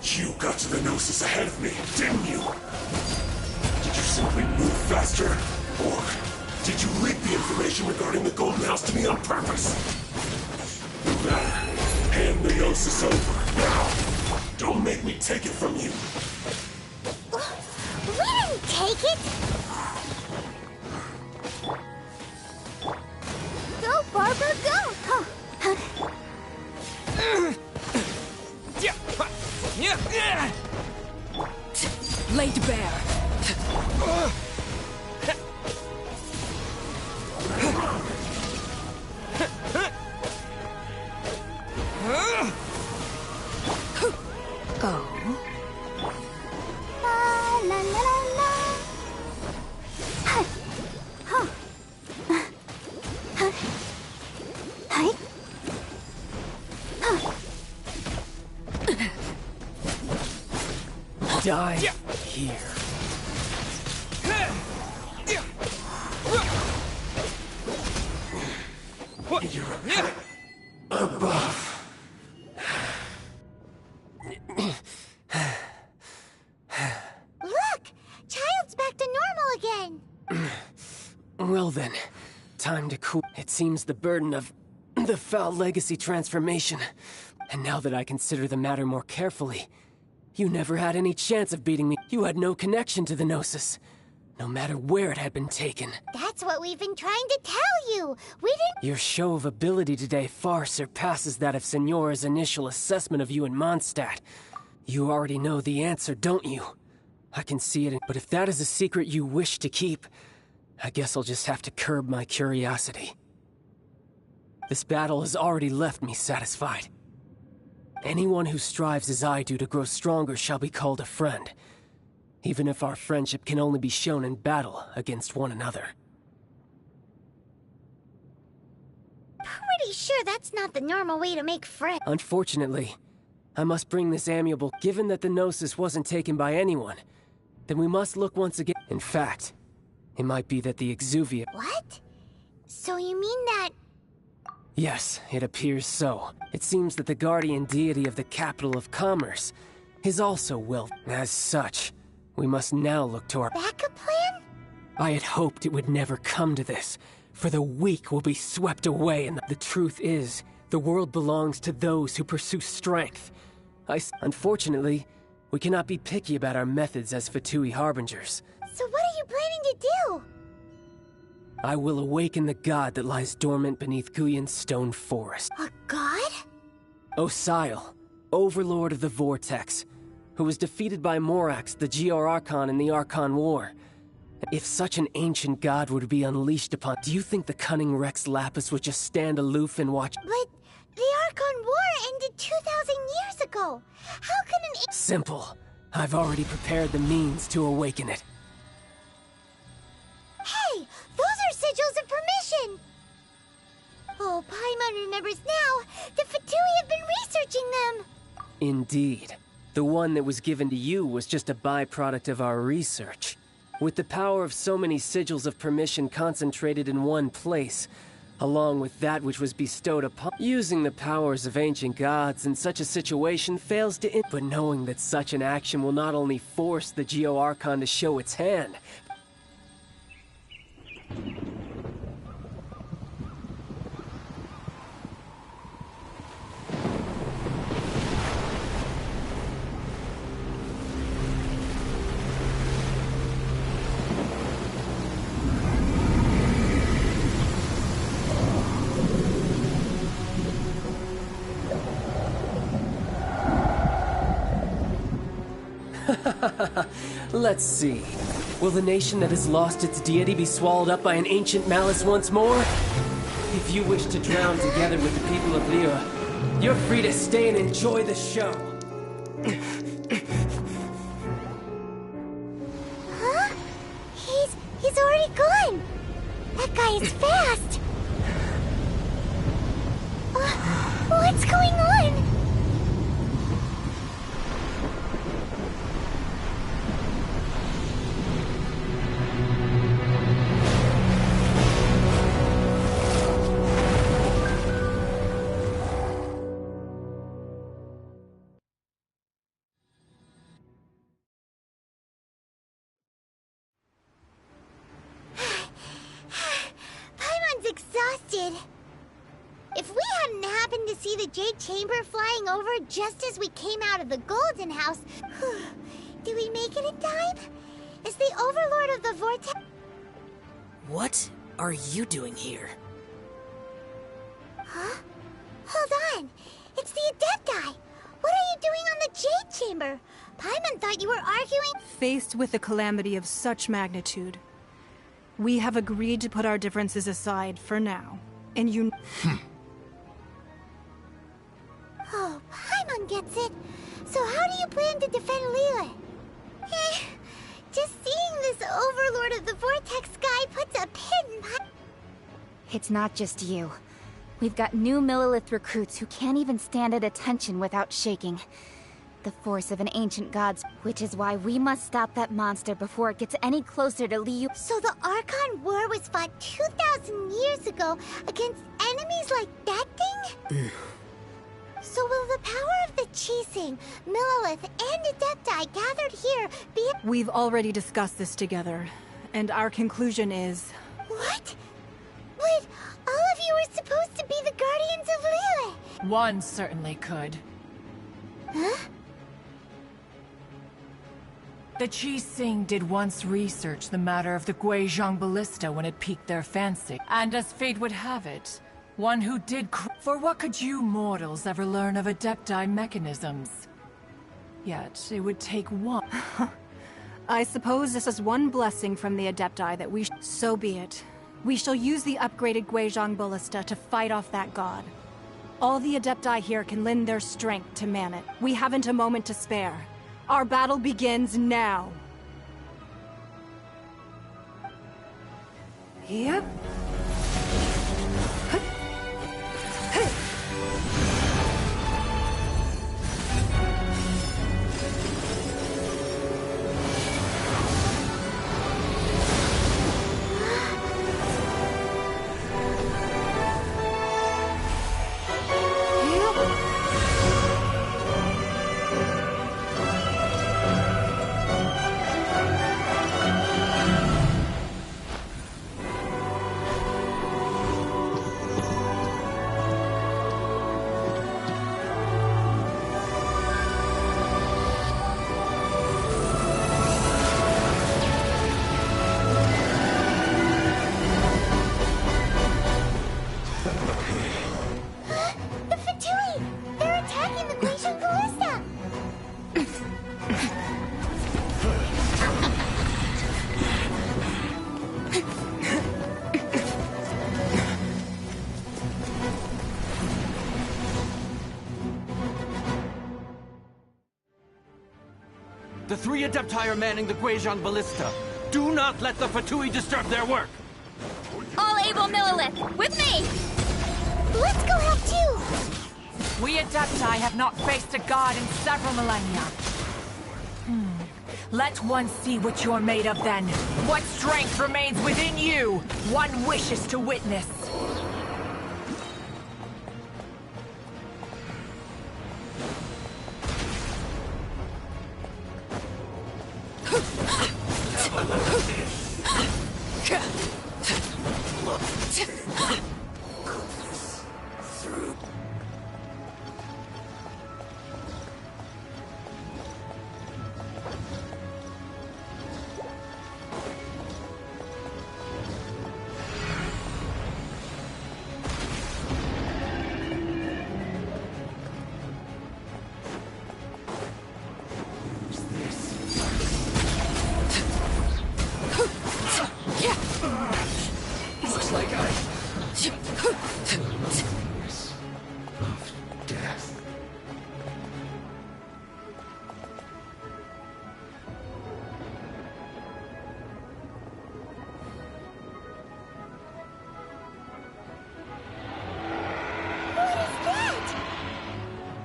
You got to the Gnosis ahead of me, didn't you? Did you simply move faster? Or did you leak the information regarding the Golden House to me on purpose? No matter. Hand the Gnosis over, now! Don't make me take it from you! We didn't take it! Go, Barber, go! Laid bare. Oh. La la la la la. Huh. Huh. Huh. Hi. Huh. Die here. You're above. Look! Child's back to normal again! Well then, time to cool. It seems the burden of the foul legacy transformation. And now that I consider the matter more carefully, you never had any chance of beating me. You had no connection to the Gnosis, no matter where it had been taken. That's what we've been trying to tell you! We didn't— Your show of ability today far surpasses that of Signora's initial assessment of you in Mondstadt. You already know the answer, don't you? I can see it, but if that is a secret you wish to keep, I guess I'll just have to curb my curiosity. This battle has already left me satisfied. Anyone who strives as I do to grow stronger shall be called a friend, even if our friendship can only be shown in battle against one another. Pretty sure that's not the normal way to make friends. Unfortunately, I must bring this amiable. Given that the Gnosis wasn't taken by anyone, then we must look once again. In fact, it might be that the Exuvia— What? So you mean that— Yes, it appears so. It seems that the guardian deity of the capital of commerce is also wealth. As such, we must now look to our backup plan? I had hoped it would never come to this, for the weak will be swept away, and the truth is, the world belongs to those who pursue strength. Unfortunately, we cannot be picky about our methods as Fatui Harbingers. So what are you planning to do? I will awaken the god that lies dormant beneath Guyon's stone forest. A god? Osile, overlord of the Vortex, who was defeated by Morax, the GR Archon in the Archon War. If such an ancient god were to be unleashed upon, do you think the cunning Rex Lapis would just stand aloof and watch? But the Archon War ended 2,000 years ago. How can an— Simple. I've already prepared the means to awaken it. Hey! Those are sigils of permission! Oh, Paimon remembers now. The Fatui have been researching them. Indeed. The one that was given to you was just a byproduct of our research. With the power of so many sigils of permission concentrated in one place, along with that which was bestowed upon, using the powers of ancient gods in such a situation fails to but knowing that such an action will not only force the Geo Archon to show its hand. Let's see. Will the nation that has lost its deity be swallowed up by an ancient malice once more? If you wish to drown together with the people of Lyra, you're free to stay and enjoy the show. Huh? He's already gone. That guy is fast. What's going on? to see the Jade Chamber flying over just as we came out of the Golden House. Did we make it in time? Is the Overlord of the Vortex... What are you doing here? Huh? Hold on. It's the Adepti. What are you doing on the Jade Chamber? Paimon thought you were arguing... Faced with a calamity of such magnitude, we have agreed to put our differences aside for now. And you... Oh, Paimon gets it. So how do you plan to defend Lila? Just seeing this Overlord of the Vortex guy puts a pin in my... It's not just you. We've got new Millilith recruits who can't even stand at attention without shaking. The force of an ancient god's, which is why we must stop that monster before it gets any closer to Liu. So the Archon War was fought 2,000 years ago against enemies like that thing? So will the power of the Chising, Millilith, and Adepti gathered here be... We've already discussed this together, and our conclusion is... What? But all of you were supposed to be the Guardians of Lilith! One certainly could. Huh? The Chising did once research the matter of the Guizhong Ballista when it piqued their fancy. And as fate would have it, one who did for what could you mortals ever learn of Adepti mechanisms? Yet, it would take one. I suppose this is one blessing from the Adepti that we so be it. We shall use the upgraded Guizhong Ballista to fight off that god. All the Adepti here can lend their strength to man it. We haven't a moment to spare. Our battle begins now. Yep. The three Adepti are manning the Guizhong Ballista. Do not let the Fatui disturb their work! All able Millilith, with me! Let's go help too! We Adepti have not faced a god in several millennia. Let one see what you're made of then. What strength remains within you, one wishes to witness.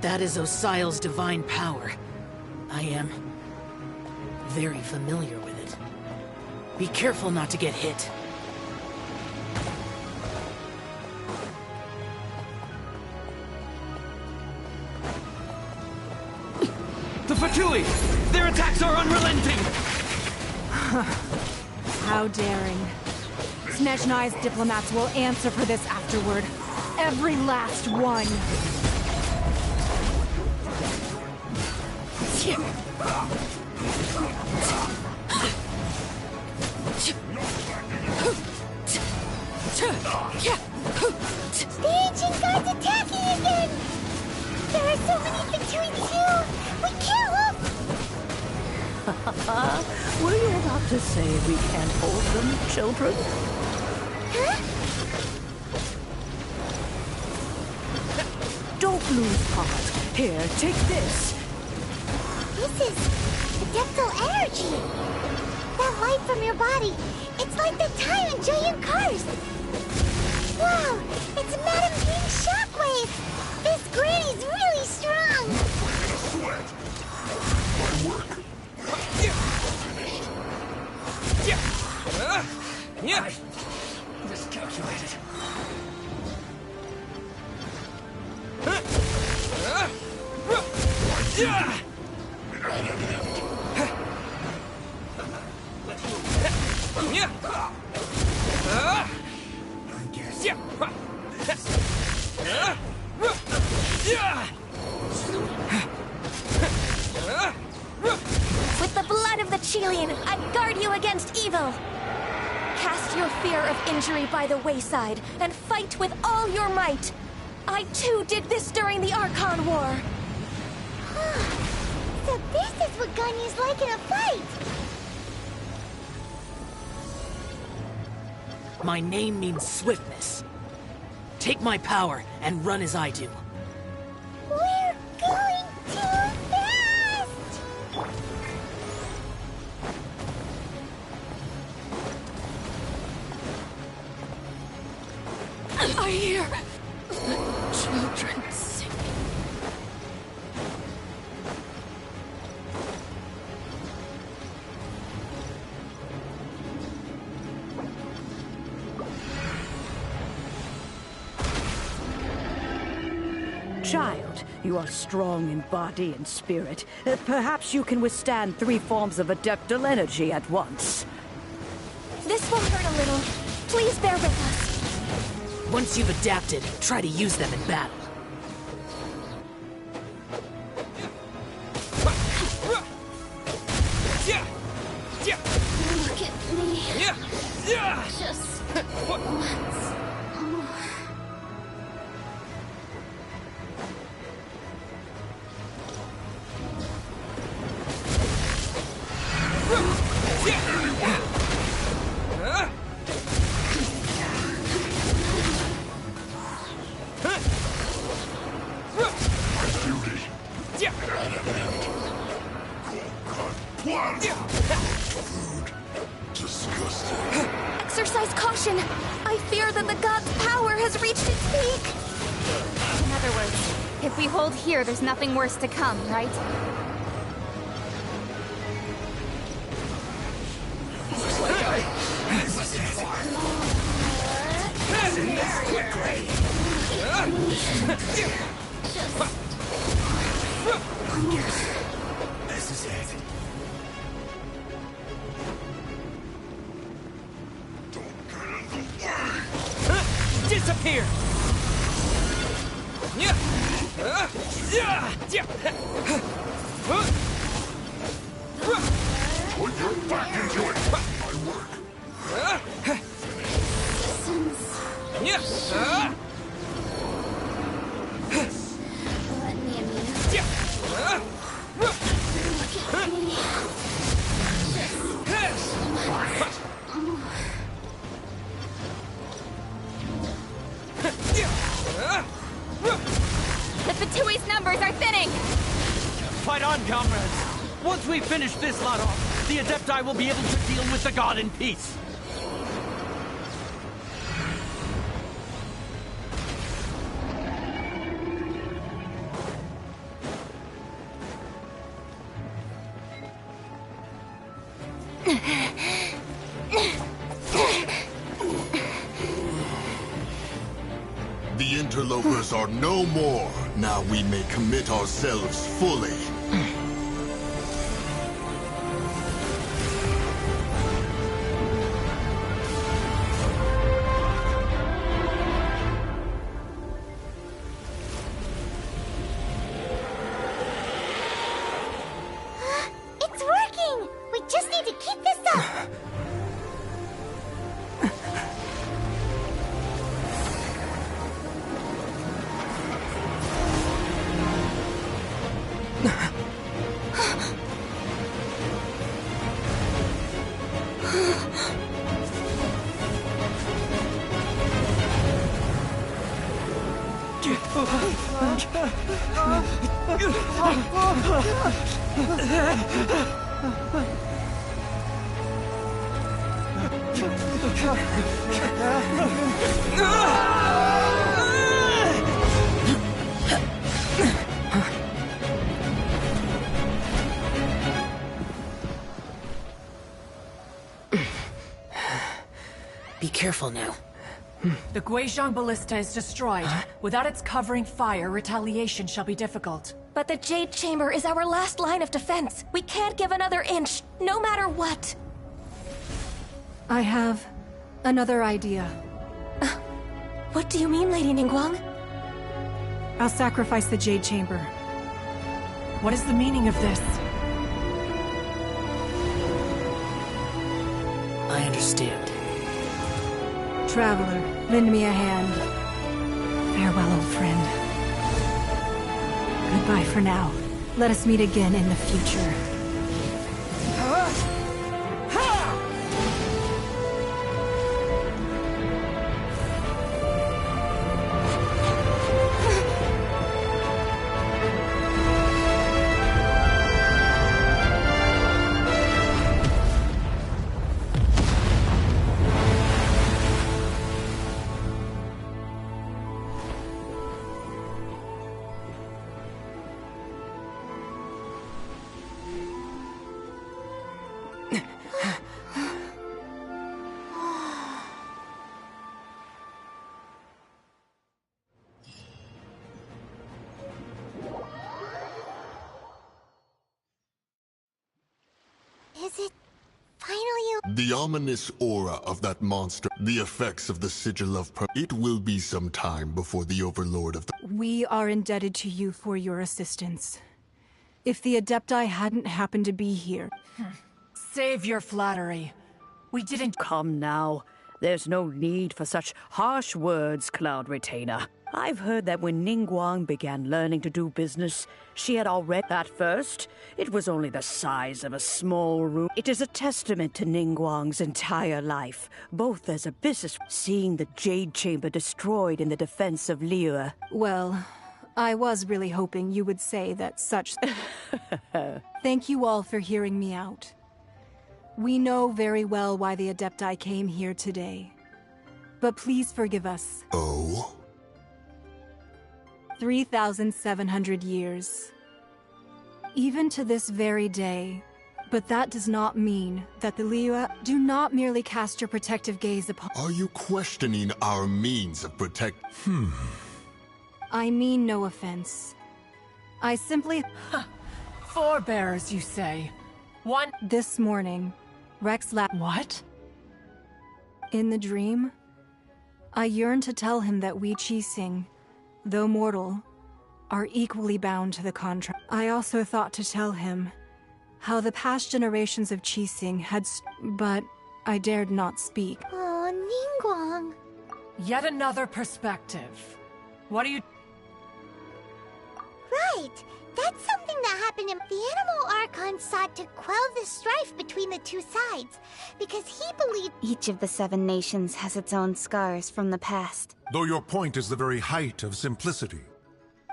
That is Osial's divine power. I am very familiar with it. Be careful not to get hit. The Fatui! Their attacks are unrelenting! How daring. Snezhnai's diplomats will answer for this afterward. Every last one. The ancient guard's attacking again! There are so many between two! We can't look! Were you about to say we can't hold them, children? Huh? Don't lose heart. Here, take this. This is adeptal energy! That light from your body, it's like the time in giant cars! Wow! It's Madame King's shockwave! This granny's really strong! Sweat. My work. Yeah. Miscalculated. With the blood of the Chilean, I guard you against evil. Cast your fear of injury by the wayside and fight with all your might. I too did this during the Archon War. So this is what Ganyu's like in a fight! My name means swiftness. Take my power and run as I do. We're going too fast! I hear the children singing. Child, you are strong in body and spirit. Perhaps you can withstand 3 forms of adeptal energy at once. This will hurt a little. Please bear with us. Once you've adapted, try to use them in battle. Look at me. Just once. Exercise caution. I fear that the god's power has reached its peak. In other words, if we hold here, there's nothing worse to come, right? This is it. Don't get in the way! Disappear! Put your back into it! My work. Let me amuse. The Fatui's numbers are thinning! Fight on, comrades! Once we finish this lot off, the Adepti will be able to deal with the god in peace. The interlopers are no more. Now we may commit ourselves fully. Be careful now. The Guizhong Ballista is destroyed. Without its covering fire, retaliation shall be difficult. But the Jade Chamber is our last line of defense. We can't give another inch, no matter what. I have another idea. What do you mean, Lady Ningguang? I'll sacrifice the Jade Chamber. What is the meaning of this? I understand. Traveler, lend me a hand. Farewell, old friend. Goodbye for now. Let us meet again in the future. Is it finally The ominous aura of that monster, the effects of the sigil of it will be some time before the overlord of the— We are indebted to you for your assistance. If the Adepti hadn't happened to be here... Save your flattery. We didn't— Come now. There's no need for such harsh words, Cloud Retainer. I've heard that when Ningguang began learning to do business, she had already— At first, it was only the size of a small room. It is a testament to Ningguang's entire life, both as a business— Seeing the Jade Chamber destroyed in the defense of Liyue. Well, I was really hoping you would say that such... Thank you all for hearing me out. We know very well why the Adepti came here today. But please forgive us. Oh? 3,700 years. Even to this very day. But that does not mean that the Liyue do not merely cast your protective gaze upon— Are you questioning our means of I mean no offense. I simply— Forebears, you say. One— This morning, Rex What? In the dream, I yearned to tell him that we Qixing, though mortal, are equally bound to the contra. I also thought to tell him how the past generations of Qixing had but I dared not speak. Oh, Ningguang. Yet another perspective. What do you— Right. That's something that happened in— The Animal Archon sought to quell the strife between the two sides, because he believed— Each of the 7 nations has its own scars from the past. Though your point is the very height of simplicity.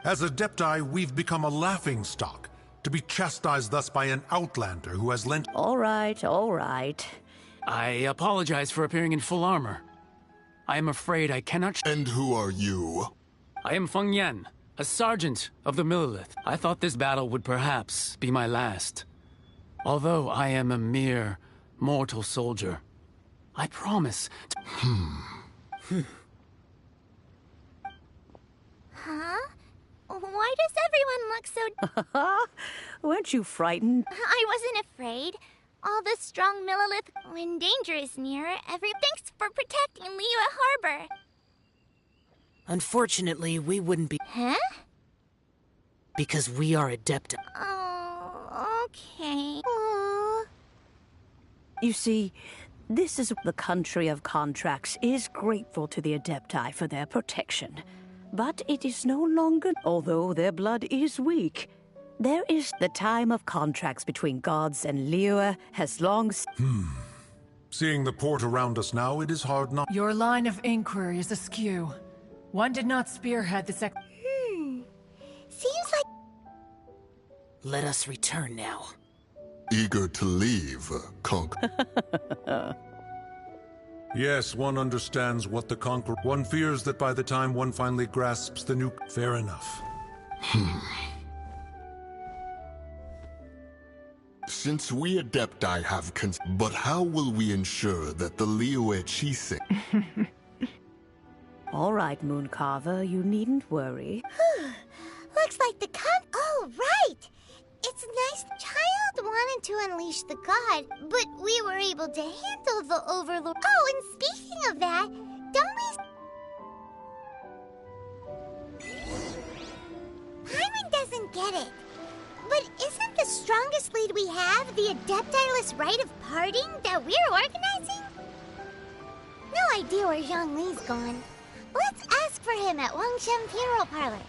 As Adepti, we've become a laughingstock, to be chastised thus by an outlander who has lent— All right, all right. I apologize for appearing in full armor. I am afraid I cannot— And who are you? I am Feng Yan, a sergeant of the Millelith. I thought this battle would perhaps be my last. Although I am a mere mortal soldier, I promise to— Huh? Why does everyone look so— Weren't you frightened? I wasn't afraid. All the strong Millelith, when danger is near, thanks for protecting Liyue Harbor. Unfortunately, we wouldn't be— Huh? Because we are Adepti. Oh, okay. Aw. You see, this is the country of contracts is grateful to the Adepti for their protection. But it is no longer, although their blood is weak. There is the time of contracts between gods and Liyue has long... Seeing the port around us now, it is hard not— Your line of inquiry is askew. One did not spearhead this Let us return now. Eager to leave, Conqueror. Yes, one understands what the Conqueror... One fears that by the time one finally grasps the new... Fair enough. Since we Adepti have but how will we ensure that the Liyue Qixing... All right, Mooncarver, you needn't worry. Looks like the Oh, right! It's nice the child wanted to unleash the god, but we were able to handle the Overlord. Oh, and speaking of that, don't we... Paimon doesn't get it. But isn't the strongest lead we have the Adepti-less rite of parting that we're organizing? No idea where Zhongli's gone. Let's ask for him at Wangshen Funeral Parlor.